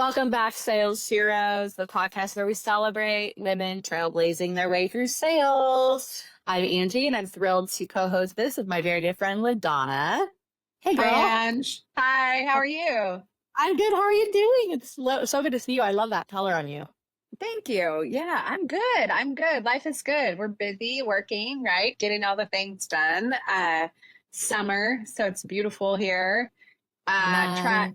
Welcome back, Sales Heroes, the podcast where we celebrate women trailblazing their way through sales. I'm Angie, and I'm thrilled to co-host this with my very dear friend, LaDonna. Hey, girl. Hi, Ange. Hi, how are you? I'm good. How are you doing? It's so good to see you. I love that color on you. Thank you. Yeah, I'm good. I'm good. Life is good. We're busy working, right? Getting all the things done. Summer, so it's beautiful here.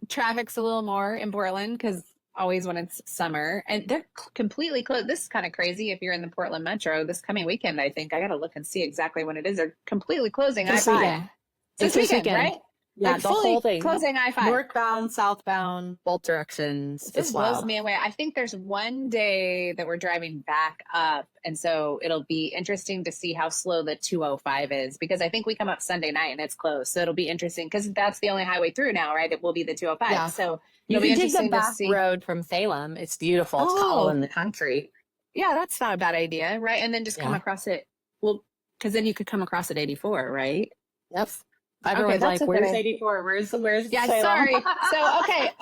Traffic's a little more in Portland because always when it's summer, and they're completely closed. This is kind of crazy if you're in the Portland metro this coming weekend. I think I got to look and see exactly when it is. They're completely closing This I-5. weekend. This weekend, right? Yeah, Like the fully whole thing. closing I-5. Northbound, southbound, both directions. This It's blows wild. me away. I think there's one day that we're driving back up. And so it'll be interesting to see how slow the 205 is, because I think we come up Sunday night and it's closed. So it'll be interesting because that's the only highway through now, right? It will be the 205. Yeah. So You it'll be can take the interesting to back see. road from Salem. It's beautiful. It's all in the country. Yeah, that's not a bad idea, right? And then just come Yeah. across it. Well, because then you could come across at 84, right? Yep. Everyone's that's like, a good where's idea. 84? Where's Yeah, Salem? sorry. So,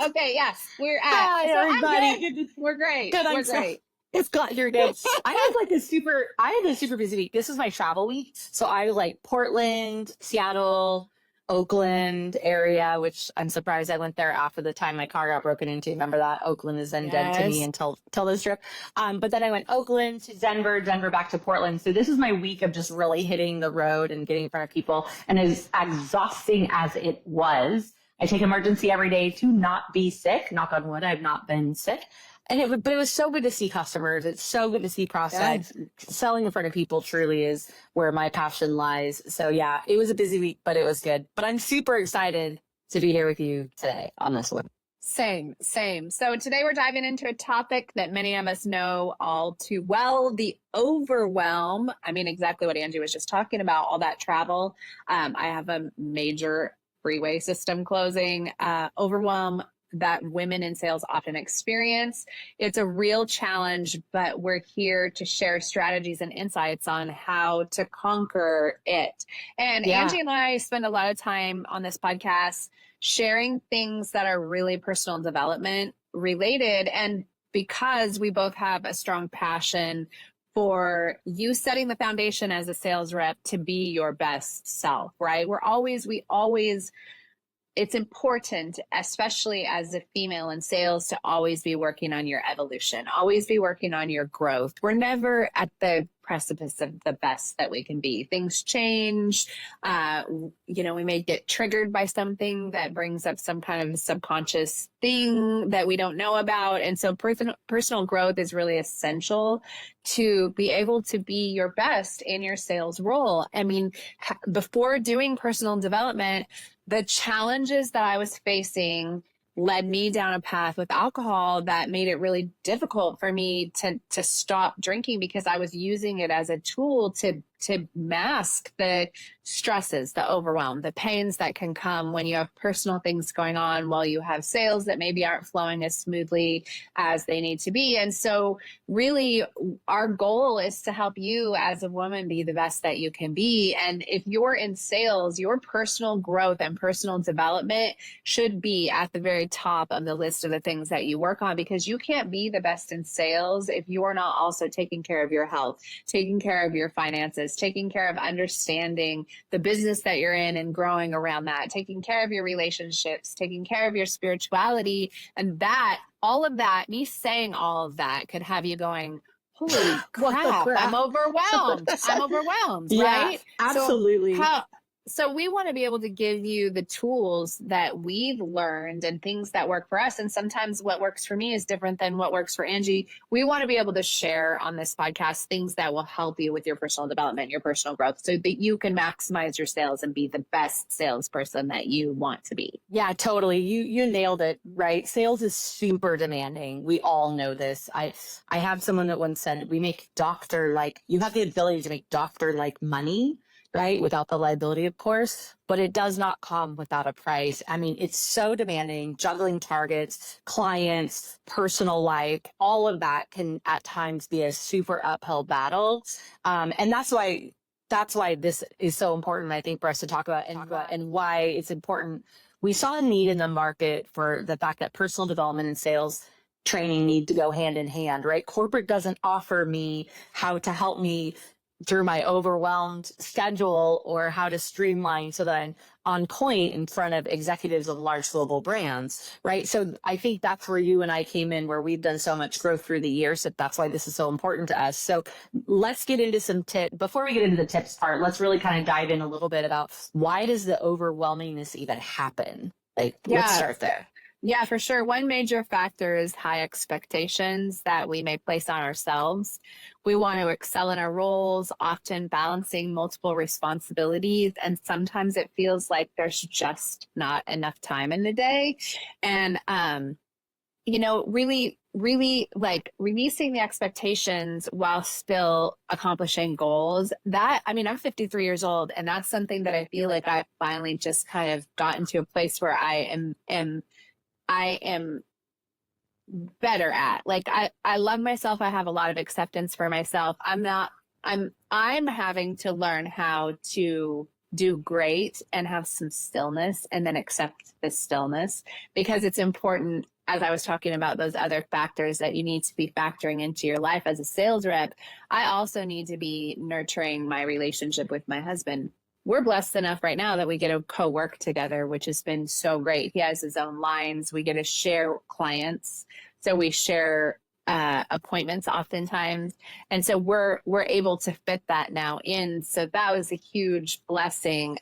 okay, yes, we're at. Hi, so everybody. I'm good. We're great. Good, We're great. It's got your good. I had a super busy week. This is my travel week. So I was like Portland, Seattle, Oakland area, which I'm surprised I went there after the time my car got broken into. Remember that? Oakland is then dead to me Yes. until this trip. But then I went Oakland to Denver back to Portland. So this is my week of just really hitting the road and getting in front of people. And as exhausting as it was, I take emergency every day to not be sick. Knock on wood, I've not been sick. But it was so good to see customers. It's so good to see prospects. Selling in front of people truly is where my passion lies. So yeah, it was a busy week, but it was good. But I'm super excited to be here with you today on this one. Same. So today we're diving into a topic that many of us know all too well, the overwhelm. I mean, exactly what Angie was just talking about, all that travel. I have a major freeway system closing, overwhelm that women in sales often experience. It's a real challenge, but we're here to share strategies and insights on how to conquer it. And Yeah. Angie and I spend a lot of time on this podcast sharing things that are really personal development related. And because we both have a strong passion for you setting the foundation as a sales rep to be your best self, right? It's important, especially as a female in sales, to always be working on your evolution, always be working on your growth. We're never at the precipice of the best that we can be. Things change. We may get triggered by something that brings up some kind of subconscious thing that we don't know about. And so personal growth is really essential to be able to be your best in your sales role. I mean, before doing personal development, the challenges that I was facing led me down a path with alcohol that made it really difficult for me to stop drinking, because I was using it as a tool to mask the stresses, the overwhelm, the pains that can come when you have personal things going on while you have sales that maybe aren't flowing as smoothly as they need to be. And so really our goal is to help you as a woman be the best that you can be. And if you're in sales, your personal growth and personal development should be at the very top of the list of the things that you work on, because you can't be the best in sales if you are not also taking care of your health, taking care of your finances, taking care of understanding the business that you're in and growing around that, taking care of your relationships, taking care of your spirituality. And all of that, me saying all of that could have you going, holy crap, I'm overwhelmed. Yeah, right? absolutely. So we want to be able to give you the tools that we've learned and things that work for us. And sometimes what works for me is different than what works for Angie. We want to be able to share on this podcast things that will help you with your personal development, your personal growth, so that you can maximize your sales and be the best salesperson that you want to be. Yeah, totally. You nailed it, right? Sales is super demanding. We all know this. I have someone that once said, you have the ability to make doctor-like money, right? Without the liability, of course, but it does not come without a price. I mean, it's so demanding, juggling targets, clients, personal life, all of that can at times be a super uphill battle. And that's why this is so important, I think, for us to talk about and why it's important. We saw a need in the market for the fact that personal development and sales training need to go hand in hand, right? Corporate doesn't offer me how to help me through my overwhelmed schedule or how to streamline so that I'm on point in front of executives of large global brands, right? So I think that's where you and I came in, where we've done so much growth through the years that that's why this is so important to us. So let's get into some tips. Before we get into the tips part, let's really kind of dive in a little bit about why does the overwhelmingness even happen? Like, let's Yeah. start there. Yeah, for sure. One major factor is high expectations that we may place on ourselves. We want to excel in our roles, often balancing multiple responsibilities. And sometimes it feels like there's just not enough time in the day. And, really like releasing the expectations while still accomplishing goals. I'm 53 years old, and that's something that I feel like I've finally just kind of gotten to a place where I am better at. Like I love myself. I have a lot of acceptance for myself. I'm having to learn how to do great and have some stillness and then accept the stillness, because it's important, as I was talking about those other factors that you need to be factoring into your life as a sales rep. I also need to be nurturing my relationship with my husband. We're blessed enough right now that we get to co-work together, which has been so great. He has his own lines. We get to share clients. So we share appointments oftentimes. And so we're able to fit that now in. So that was a huge blessing.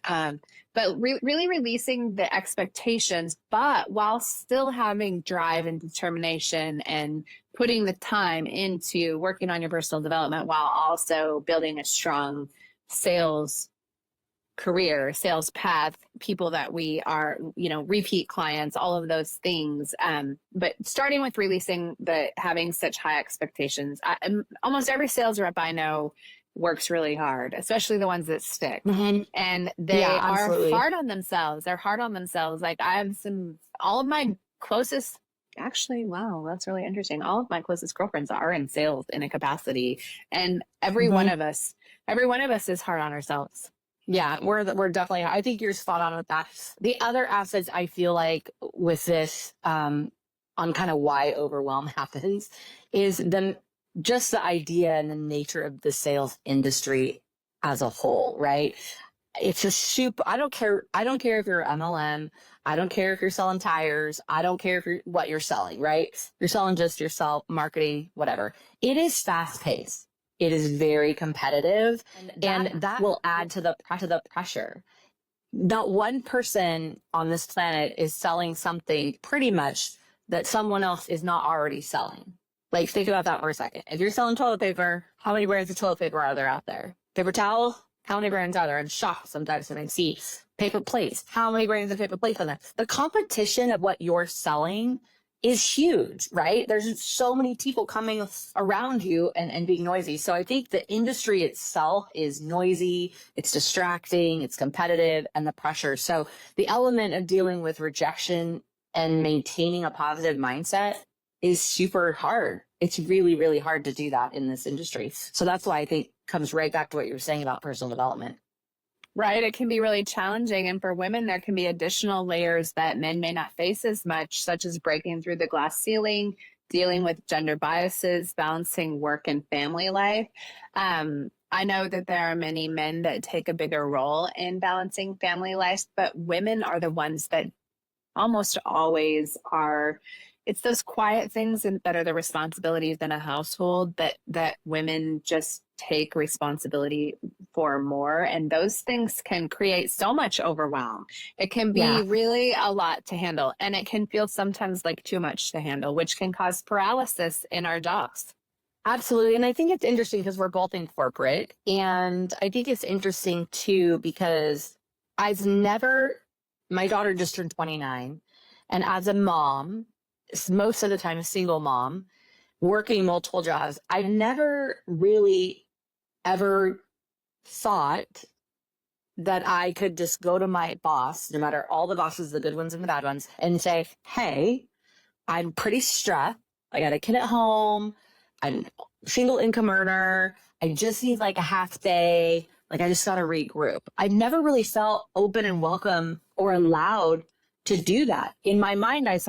But really releasing the expectations, but while still having drive and determination and putting the time into working on your personal development while also building a strong sales career, sales path, people that we are, repeat clients, all of those things. But starting with releasing having such high expectations. Almost every sales rep I know works really hard, especially the ones that stick. Mm-hmm. And they are hard on themselves. They're hard on themselves. Like all of my closest, actually, wow, that's really interesting. All of my closest girlfriends are in sales in a capacity. And every one of us is hard on ourselves. Yeah, we're definitely, I think you're spot on with that. The other aspects I feel like with this, on kind of why overwhelm happens is just the idea and the nature of the sales industry as a whole, right? It's a I don't care if you're MLM. I don't care if you're selling tires. I don't care if what you're selling, right? You're selling just yourself, marketing, whatever. It is fast paced. It is very competitive, and that will add to the pressure. Not one person on this planet is selling something pretty much that someone else is not already selling. Like, think about that for a second. If you're selling toilet paper, how many brands of toilet paper are there out there? Paper towel, how many brands are there? I'm shocked sometimes when I see paper plates. How many brands of paper plates are there? The competition of what you're selling is huge, right? There's so many people coming around you and being noisy. So I think the industry itself is noisy, it's distracting, it's competitive, and the pressure. So the element of dealing with rejection and maintaining a positive mindset is super hard. It's really, really hard to do that in this industry. So that's why I think comes right back to what you were saying about personal development. Right. It can be really challenging. And for women, there can be additional layers that men may not face as much, such as breaking through the glass ceiling, dealing with gender biases, balancing work and family life. I know that there are many men that take a bigger role in balancing family life, but women are the ones that almost always are. It's those quiet things that are the responsibilities in a household that women just take responsibility for more. And those things can create so much overwhelm. It can be really a lot to handle. And it can feel sometimes like too much to handle, which can cause paralysis in our jobs. Absolutely. And I think it's interesting because we're both in corporate. And I think it's interesting too, because my daughter just turned 29. And as a mom, most of the time a single mom, working multiple jobs, I've never really ever thought that I could just go to my boss, no matter all the bosses, the good ones and the bad ones, and say, hey, I'm pretty stressed. I got a kid at home. I'm single income earner. I just need like a half day. Like, I just got to regroup. I never really felt open and welcome or allowed to do that. In my mind, I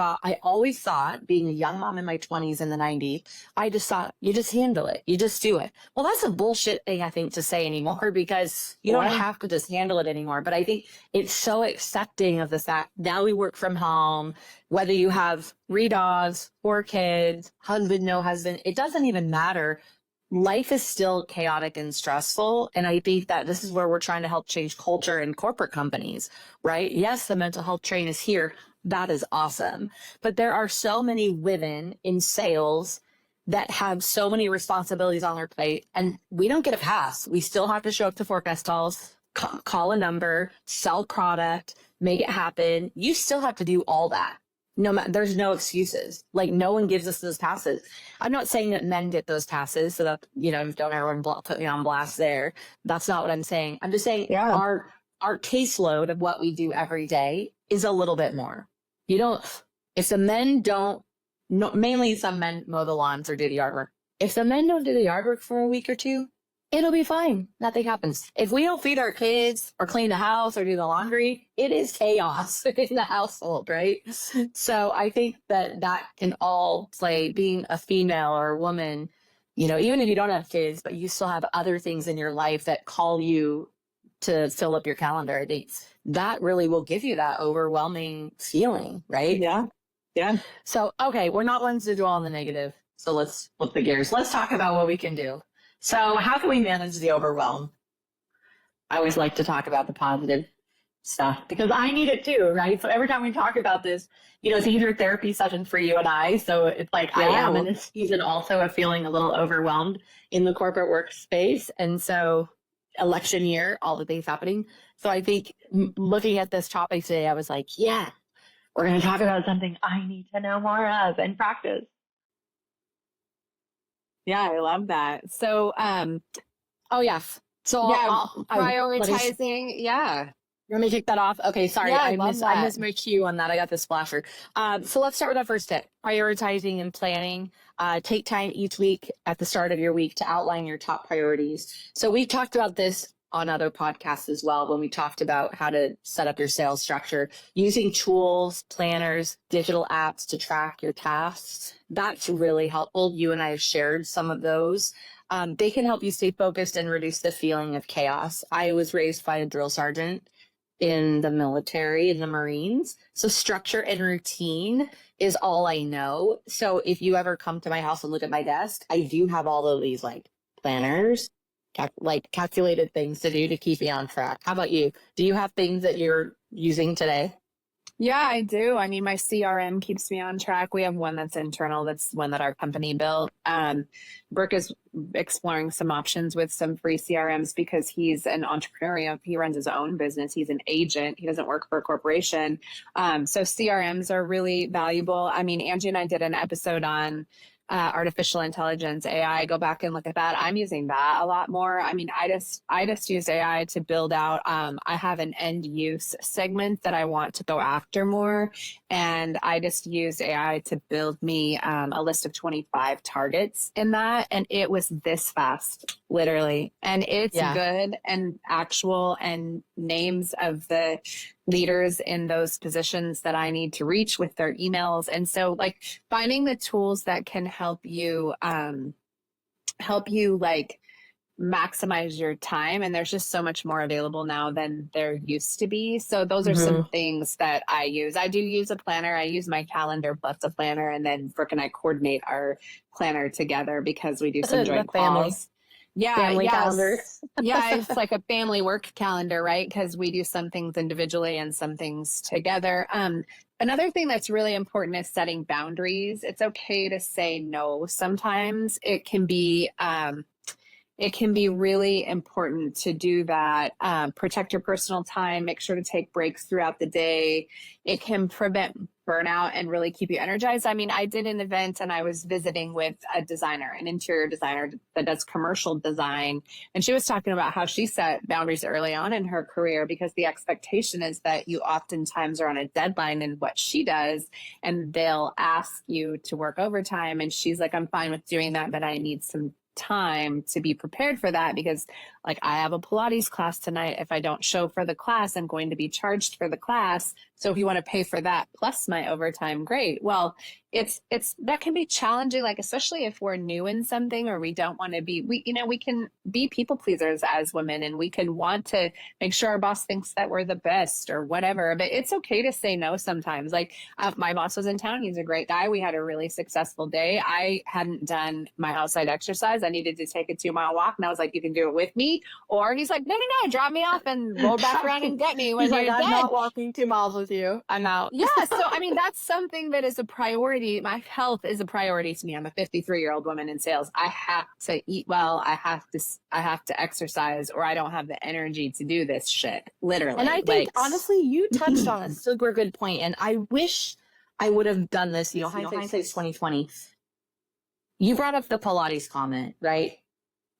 always thought, being a young mom in my 20s in the 90s, I just thought, you just handle it. You just do it. Well, that's a bullshit thing, I think, to say anymore, because you don't have to just handle it anymore. But I think it's so accepting of the fact now we work from home, whether you have 3 dogs, 4 kids, husband, no husband, it doesn't even matter. Life is still chaotic and stressful. And I think that this is where we're trying to help change culture in corporate companies, right? Yes, the mental health train is here. That is awesome. But there are so many women in sales that have so many responsibilities on their plate, and we don't get a pass. We still have to show up to forecast calls, call a number, sell product, make it happen. You still have to do all that. There's no excuses. Like, no one gives us those passes. I'm not saying that men get those passes, so that, don't everyone put me on blast there. That's not what I'm saying. I'm just saying our caseload of what we do every day is a little bit more. If the men don't, mainly some men mow the lawns or do the yard work. If the men don't do the yard work for a week or two, it'll be fine. Nothing happens. If we don't feed our kids or clean the house or do the laundry, it is chaos in the household, right? So I think that can all play, being a female or a woman, even if you don't have kids, but you still have other things in your life that call you to fill up your calendar. I think that really will give you that overwhelming feeling, right? Yeah. Yeah. So, okay, we're not ones to dwell on the negative. So let's flip the gears. Let's talk about what we can do. So how can we manage the overwhelm? I always like to talk about the positive stuff because I need it too, right? So every time we talk about this, it's either therapy session for you and I. So it's like I am in this season also of feeling a little overwhelmed in the corporate workspace. And so election year, all the things happening. So I think looking at this topic today, I was like, yeah, we're going to talk about something I need to know more of and practice. Yeah, I love that. So, oh yeah. So yeah, prioritizing. Yeah. You want me to kick that off? Okay, sorry. Yeah, I missed my cue on that. I got the splasher. So let's start with our first tip, prioritizing and planning. Take time each week at the start of your week to outline your top priorities. So we've talked about this on other podcasts as well, when we talked about how to set up your sales structure, using tools, planners, digital apps to track your tasks. That's really helpful. You and I have shared some of those. They can help you stay focused and reduce the feeling of chaos. I was raised by a drill sergeant in the military, in the Marines. So structure and routine is all I know. So if you ever come to my house and look at my desk, I do have all of these like planners, calculated things to do to keep me on track. How about you? Do you have things that you're using today? Yeah, I do. I mean, my CRM keeps me on track. We have one that's internal. That's one that our company built. Brooke is exploring some options with some free CRMs because he's an entrepreneur. He runs his own business. He's an agent. He doesn't work for a corporation. So CRMs are really valuable. I mean, Angie and I did an episode on artificial intelligence, AI. Go back and look at that. I'm using that a lot more. I mean, I just use AI to build out. I have an end use segment that I want to go after more, and I just used AI to build me a list of 25 targets in that, and it was this fast, literally, and it's good and actual and names of the leaders in those positions that I need to reach with their emails. And so like finding the tools that can help you like maximize your time. And there's just so much more available now than there used to be. So those are some things that I use. I do use a planner. I use my calendar plus a planner, and then Brooke and I coordinate our planner together because we do some joint calls. Family calendar. Yeah, it's like a family work calendar, right? Because we do some things individually and some things together. Another thing that's really important is setting boundaries. It's okay to say no. Sometimes it can be really important to do that. Protect your personal time. Make sure to take breaks throughout the day. It can prevent burnout and really keep you energized. I mean, I did an event and I was visiting with a designer, an interior designer that does commercial design. And she was talking about how she set boundaries early on in her career because the expectation is that you oftentimes are on a deadline in what she does, and they'll ask you to work overtime. And she's like, I'm fine with doing that, but I need some time to be prepared for that, because like I have a Pilates class tonight. If I don't show for the class, I'm going to be charged for the class. So if you want to pay for that plus my overtime, great. Well, it's that can be challenging, like especially if we're new in something, or we don't want to be, we can be people pleasers as women, and we can want to make sure our boss thinks that we're the best or whatever. But it's okay to say no sometimes. Like my boss was in town. He's a great guy. We had a really successful day. I hadn't done my outside exercise. I needed to take a 2-mile walk, and I was like, "You can do it with me." Or he's like, "No, no, no, drop me off and roll back around and get me when He's you're like, I'm dead." not walking 2 miles with you. I'm out. Yeah. So, I mean, that's something that is a priority. My health is a priority to me. I'm a 53-year-old woman in sales. I have to eat well. I have to exercise, or I don't have the energy to do this shit. Literally. And I think, honestly, you touched on a super good point. And I wish I would have done this. Hindsight's 2020. You brought up the Pilates comment, right?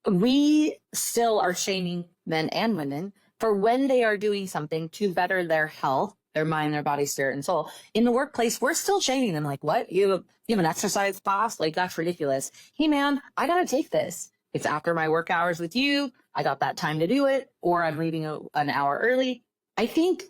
We still are shaming men and women for when they are doing something to better their health, their mind, their body, spirit, and soul. In the workplace, we're still shaming them. Like, what? You have an exercise class? Like, that's ridiculous. Hey, man, I got to take this. It's after my work hours with you. I got that time to do it, or I'm leaving an hour early. I think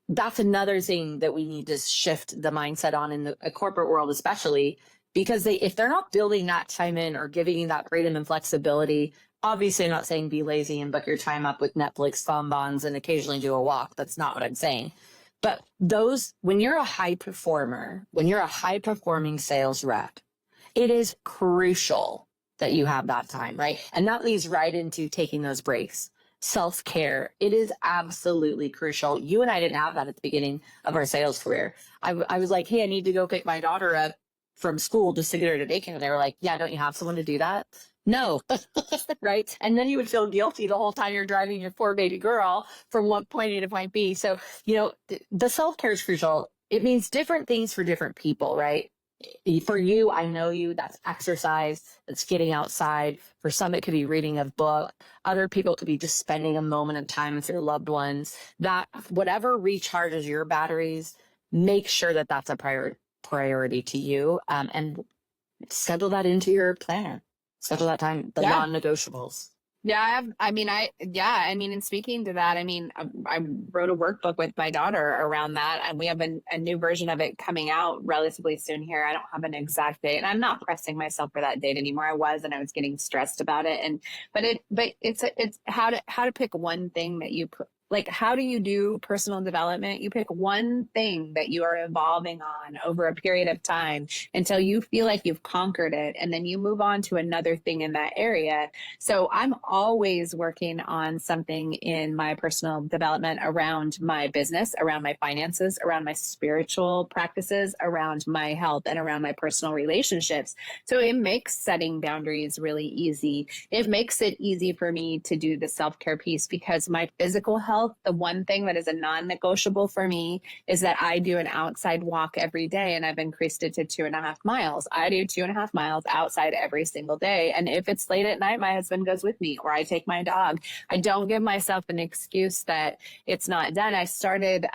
that's another thing that we need to shift the mindset on in the corporate world, especially because if they're not building that time in or giving you that freedom and flexibility. Obviously, I'm not saying be lazy and book your time up with Netflix, bonbons, and occasionally do a walk. That's not what I'm saying. But when you're a high performer, when you're a high performing sales rep, it is crucial that you have that time, right? And that leads right into taking those breaks. Self-care. It is absolutely crucial. You and I didn't have that at the beginning of our sales career. I was like, hey, I need to go pick my daughter up from school just to get her to daycare. And they were like, yeah, don't you have someone to do that? No. Right. And then you would feel guilty the whole time you're driving your poor baby girl from one point A to point B. So, the self-care is crucial. It means different things for different people, right? For you, I know you, that's exercise, that's getting outside. For some, it could be reading a book. Other people, it could be just spending a moment of time with your loved ones. That whatever recharges your batteries, make sure that that's a priority to you, and schedule that into your plan. Schedule that time, the non-negotiables. Yeah, and speaking to that, I wrote a workbook with my daughter around that, and we have a new version of it coming out relatively soon here. I don't have an exact date, and I'm not pressing myself for that date anymore. I was getting stressed about it, but it's how to pick one thing that you put. Like, how do you do personal development? You pick one thing that you are evolving on over a period of time until you feel like you've conquered it. And then you move on to another thing in that area. So I'm always working on something in my personal development around my business, around my finances, around my spiritual practices, around my health, and around my personal relationships. So it makes setting boundaries really easy. It makes it easy for me to do the self-care piece, because my physical health, the one thing that is a non-negotiable for me is that I do an outside walk every day, and I've increased it to 2.5 miles. I do 2.5 miles outside every single day. And if it's late at night, my husband goes with me, or I take my dog. I don't give myself an excuse that it's not done. I started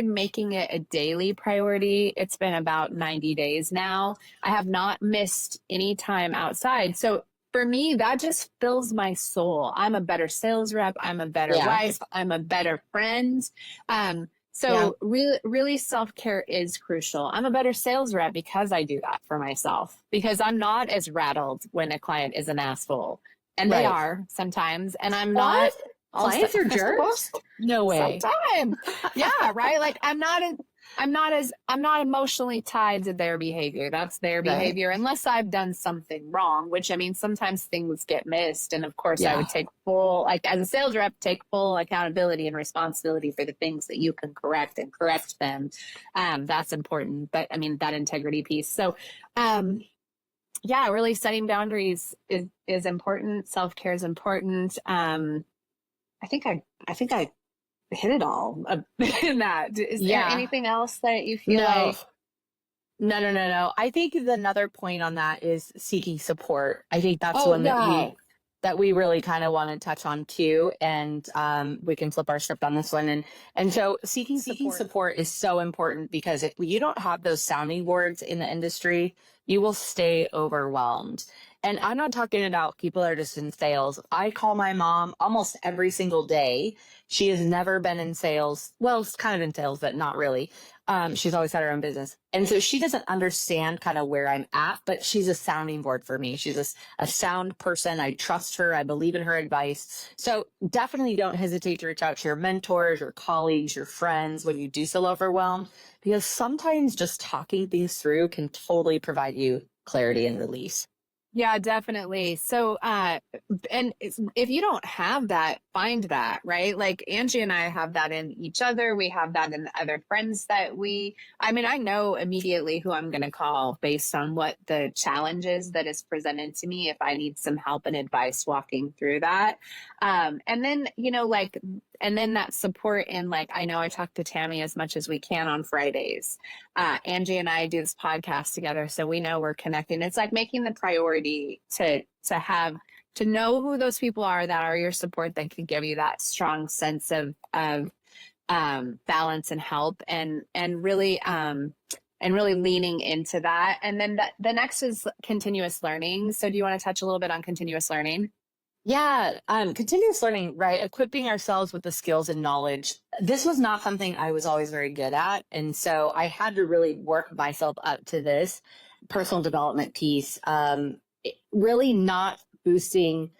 making it a daily priority. It's been about 90 days now. I have not missed any time outside. So for me, that just fills my soul. I'm a better sales rep. I'm a better wife. I'm a better friend. Really self-care is crucial. I'm a better sales rep because I do that for myself, because I'm not as rattled when a client is an asshole. And they are sometimes. And I'm not. Clients are jerks? No way. Sometimes. Yeah, right. Like I'm not emotionally tied to their behavior. That's their behavior, unless I've done something wrong, which sometimes things get missed. And of course I would take as a sales rep, take full accountability and responsibility for the things that you can correct and correct them. That's important. But that integrity piece. So, really setting boundaries is important. Self-care is important. I think I hit it all in that. Is there anything else that you feel like? No. I think another point on that is seeking support. I think that's one that that we really kind of want to touch on too. And we can flip our script on this one. And so seeking support is so important, because if you don't have those sounding boards in the industry, you will stay overwhelmed. And I'm not talking about people that are just in sales. I call my mom almost every single day. She has never been in sales. Well, it's kind of in sales, but not really. She's always had her own business. And so she doesn't understand kind of where I'm at, but she's a sounding board for me. She's a sound person. I trust her. I believe in her advice. So definitely don't hesitate to reach out to your mentors, your colleagues, your friends when you do feel overwhelmed, because sometimes just talking things through can totally provide you clarity and release. Yeah, definitely. So, and if you don't have that, find that, right? Like Angie and I have that in each other. We have that in other friends I mean, I know immediately who I'm going to call based on what the challenge is that is presented to me if I need some help and advice walking through that. And then, and then that support in, like, I know I talk to Tammy as much as we can on Fridays. Angie and I do this podcast together, so we know we're connecting. It's like making the priority to know who those people are that are your support, that can give you that strong sense of balance and help, and really leaning into that. And then the next is continuous learning. So do you want to touch a little bit on continuous learning? Yeah, continuous learning, right? Equipping ourselves with the skills and knowledge. This was not something I was always very good at. And so I had to really work myself up to this personal development piece. Really not boosting.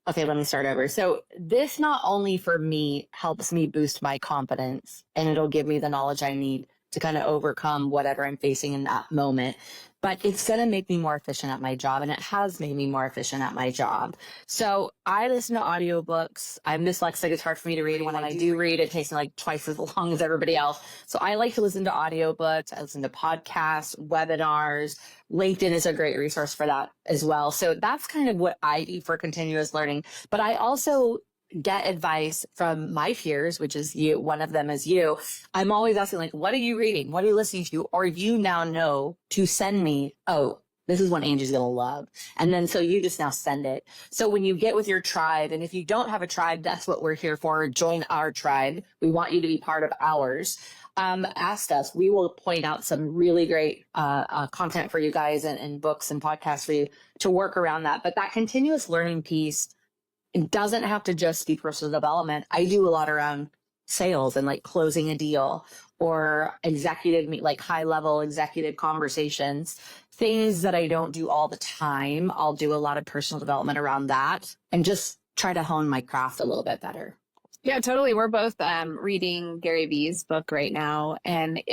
Okay, let me start over. So this not only for me helps me boost my confidence, and it'll give me the knowledge I need to kind of overcome whatever I'm facing in that moment, but it's going to make me more efficient at my job, and it has made me more efficient at my job. So I listen to audiobooks. I'm dyslexic. It's hard for me to read. When I do read, it takes me like twice as long as everybody else. So I like to listen to audiobooks. I listen to podcasts, webinars. LinkedIn is a great resource for that as well. So that's kind of what I do for continuous learning. But I also get advice from my peers, which is you. One of them is you. I'm always asking, like, what are you reading? What are you listening to? Or you now know to send me, oh, this is what Angie's going to love. And then so you just now send it. So when you get with your tribe, and if you don't have a tribe, that's what we're here for. Join our tribe. We want you to be part of ours. Ask us. We will point out some really great content for you guys, and books and podcasts for you to work around that. But that continuous learning piece, it doesn't have to just be personal development. I do a lot around sales and like closing a deal, or like high level executive conversations, things that I don't do all the time. I'll do a lot of personal development around that and just try to hone my craft a little bit better. Yeah, totally. We're both reading Gary Vee's book right now. And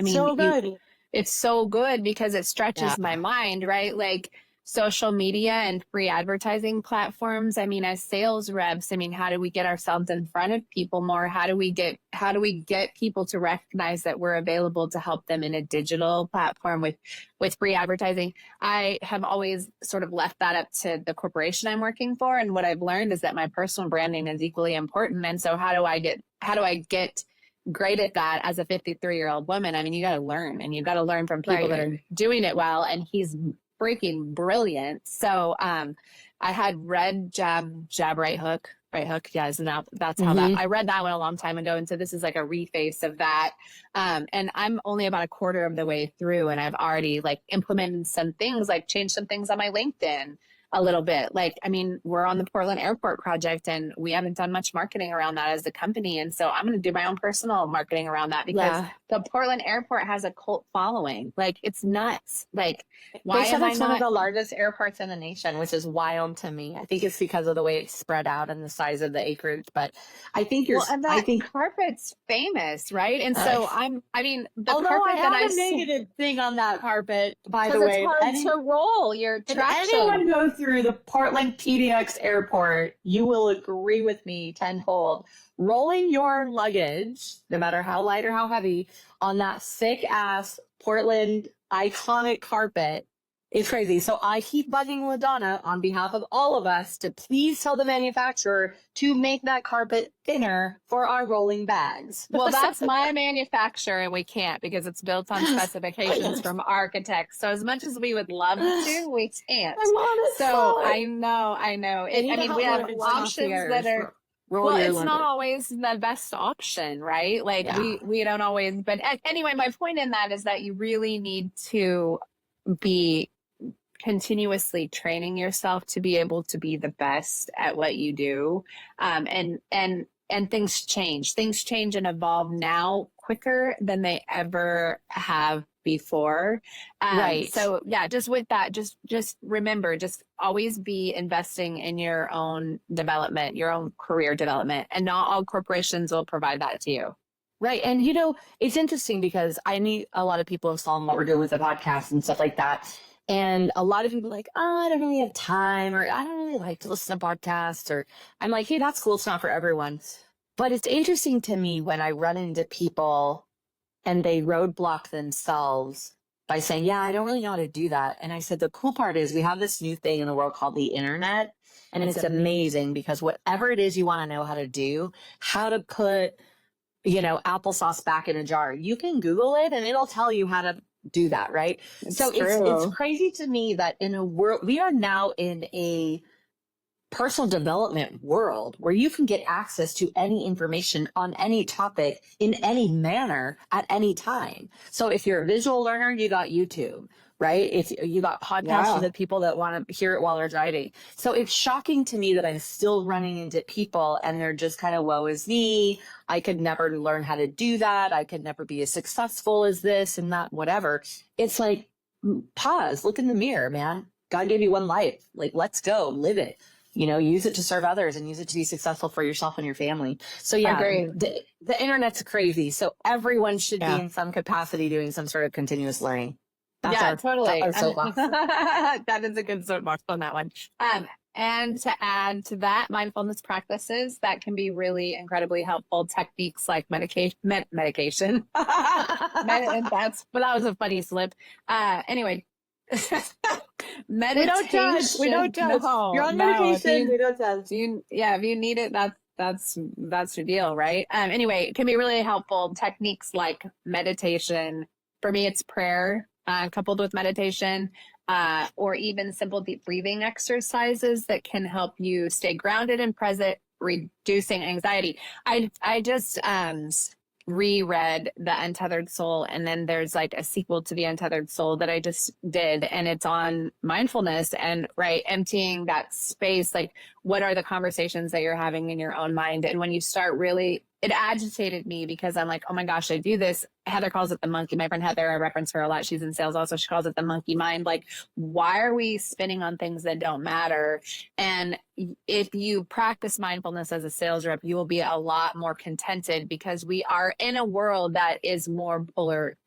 So good. It's so good because it stretches my mind, right? Like social media and free advertising platforms. I mean, as sales reps, I mean, how do we get ourselves in front of people more? How do we get people to recognize that we're available to help them in a digital platform with free advertising? I have always sort of left that up to the corporation I'm working for. And what I've learned is that my personal branding is equally important. And so how do I get great at that as a 53-year-old woman? I mean, you got to learn, and you got to learn from people that are doing it well. And he's freaking brilliant. So I had read Jab, Right Hook. Yeah, that's how that, I read that one a long time ago. And so this is like a reface of that. And I'm only about a quarter of the way through, and I've already like implemented some things, like changed some things on my LinkedIn a little bit. Like, I mean, we're on the Portland Airport project, and we haven't done much marketing around that as a company. And so I'm going to do my own personal marketing around that, because the Portland Airport has a cult following. Like, it's nuts. Like, why am I one of the largest airports in the nation, which is wild to me. I think it's because of the way it's spread out and the size of the acreage. But I think carpet's famous, right? And so the although carpet I have a negative thing on that carpet, by the way. It's hard to roll your traction. If anyone goes through the Portland PDX airport, you will agree with me tenfold. Rolling your luggage, no matter how light or how heavy, on that thick ass Portland iconic carpet It's crazy. So I keep bugging LaDonna on behalf of all of us to please tell the manufacturer to make that carpet thinner for our rolling bags. Well, that's my manufacturer, and we can't because it's built on specifications from architects. So as much as we would love to, we can't. I want it So so. I know. They need I to mean, help we have Limited options concierge that are roll well, your it's not limit. always the best option, right? Like Yeah. we don't always. But anyway, my point in that is that you really need to be continuously training yourself to be able to be the best at what you do. And things change and evolve now quicker than they ever have before. Right. So yeah, just with that, just remember, just always be investing in your own development, your own career development, and not all corporations will provide that to you. Right. And, you know, it's interesting because I meet a lot of people who saw what we're doing with the podcast and stuff like that. And a lot of people are like, oh, I don't really have time, or I don't really like to listen to podcasts, or I'm like, hey, that's cool. It's not for everyone. But it's interesting to me when I run into people and they roadblock themselves by saying, yeah, I don't really know how to do that. And I said, the cool part is we have this new thing in the world called the internet. And it's amazing because whatever it is you want to know how to do, how to put, you know, applesauce back in a jar, you can Google it and it'll tell you how to do that. Right. So it's crazy to me that in a world, we are now in a personal development world where you can get access to any information on any topic in any manner at any time. So if you're a visual learner, you got YouTube, right? If you got podcasts for the people that want to hear it while they're driving. So it's shocking to me that I'm still running into people and they're just kind of, woe is me. I could never learn how to do that. I could never be as successful as this and that, whatever. It's like, pause, look in the mirror, man. God gave you one life. Like, let's go, live it. You know, use it to serve others and use it to be successful for yourself and your family. So yeah, the internet's crazy. So everyone should be in some capacity doing some sort of continuous learning. That's totally. Our soapbox. That is a good soapbox on that one. And to add to that, mindfulness practices that can be really incredibly helpful. Techniques like medication. That was a funny slip. Anyway. Meditation. We don't judge. No, you're on medication. We don't judge. If you need it, that's your deal, right? Anyway, it can be really helpful. Techniques like meditation. For me, it's prayer coupled with meditation, or even simple deep breathing exercises that can help you stay grounded and present, reducing anxiety. I just reread The Untethered Soul, and then there's like a sequel to The Untethered Soul that I just did, and it's on mindfulness and emptying that space. Like, what are the conversations that you're having in your own mind? And when you start really, it agitated me because I'm like, oh my gosh, I do this. Heather calls it the monkey. My friend Heather, I reference her a lot. She's in sales also. She calls it the monkey mind. Like, why are we spinning on things that don't matter? And if you practice mindfulness as a sales rep, you will be a lot more contented because we are in a world that is more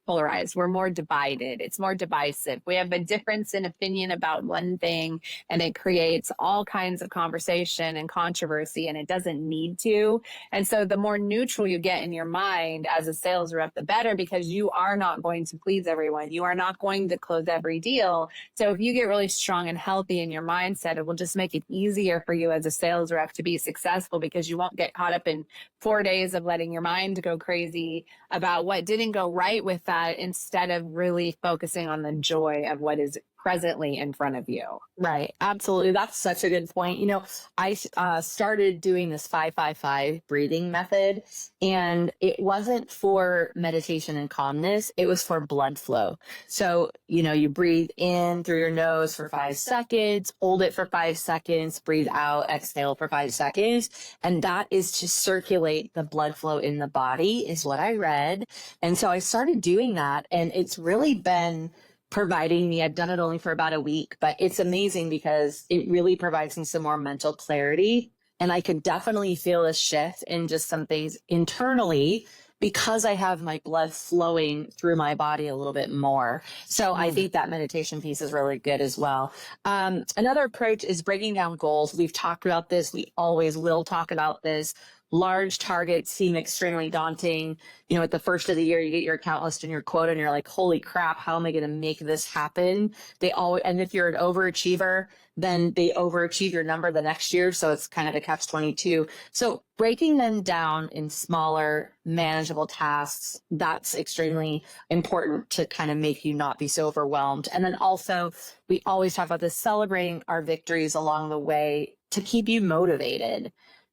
polarized. We're more divided. It's more divisive. We have a difference in opinion about one thing, and it creates all kinds of conversation and controversy, and it doesn't need to. And so the more neutral you get in your mind as a sales rep, the better, because you are not going to please everyone. You are not going to close every deal. So if you get really strong and healthy in your mindset, it will just make it easier for you as a sales rep to be successful, because you won't get caught up in 4 days of letting your mind go crazy about what didn't go right with that, instead of really focusing on the joy of what is presently in front of you. Right. Absolutely. That's such a good point. You know, I started doing this 5-5-5 breathing method, and it wasn't for meditation and calmness. It was for blood flow. So, you know, you breathe in through your nose for 5 seconds, hold it for 5 seconds, breathe out, exhale for 5 seconds. And that is to circulate the blood flow in the body, is what I read. And so I started doing that, and it's really been providing me, I've done it only for about a week, but it's amazing because it really provides me some more mental clarity. And I can definitely feel a shift in just some things internally because I have my blood flowing through my body a little bit more. So I think that meditation piece is really good as well. Another approach is breaking down goals. We've talked about this. We always will talk about this. large targets seem extremely daunting. You know, at the first of the year, you get your account list and your quota, and you're like, holy crap, how am I going to make this happen? And if you're an overachiever, then they overachieve your number the next year. So it's kind of a catch 22. So breaking them down in smaller, manageable tasks, that's extremely important to kind of make you not be so overwhelmed. And then also, we always talk about this, celebrating our victories along the way to keep you motivated.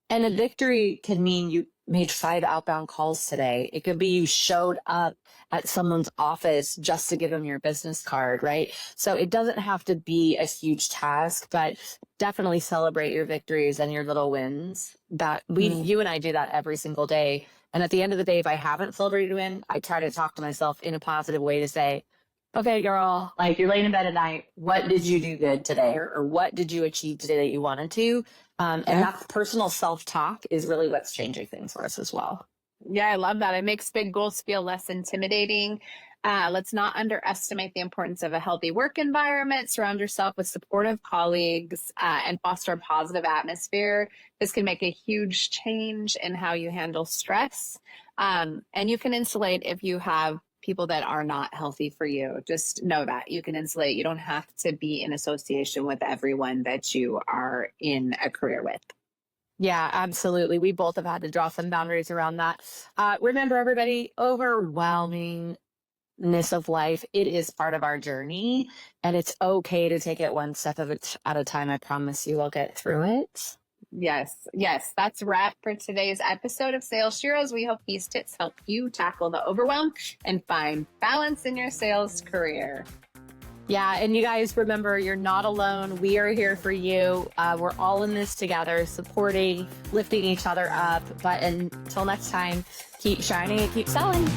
And a victory can mean you made 5 outbound calls today. It could be you showed up at someone's office just to give them your business card, right? So it doesn't have to be a huge task, but definitely celebrate your victories and your little wins. You and I do that every single day. And at the end of the day, if I haven't celebrated a win, I try to talk to myself in a positive way to say, okay, girl, like you're laying in bed at night. What did you do good today? Or what did you achieve today that you wanted to? And that personal self-talk is really what's changing things for us as well. Yeah, I love that. It makes big goals feel less intimidating. Let's not underestimate the importance of a healthy work environment. Surround yourself with supportive colleagues and foster a positive atmosphere. This can make a huge change in how you handle stress. And you can insulate if you have people that are not healthy for you. Just know that you can insulate. You don't have to be in association with everyone that you are in a career with. Yeah, absolutely. We both have had to draw some boundaries around that. Remember, everybody, overwhelmingness of life, it is part of our journey, and it's okay to take it one step at a time. I promise you we'll get through it. Yes. That's a wrap for today's episode of Sales Heroes. We hope these tips help you tackle the overwhelm and find balance in your sales career. Yeah, and you guys remember, you're not alone. We are here for you. We're all in this together, supporting, lifting each other up. But until next time, keep shining and keep selling.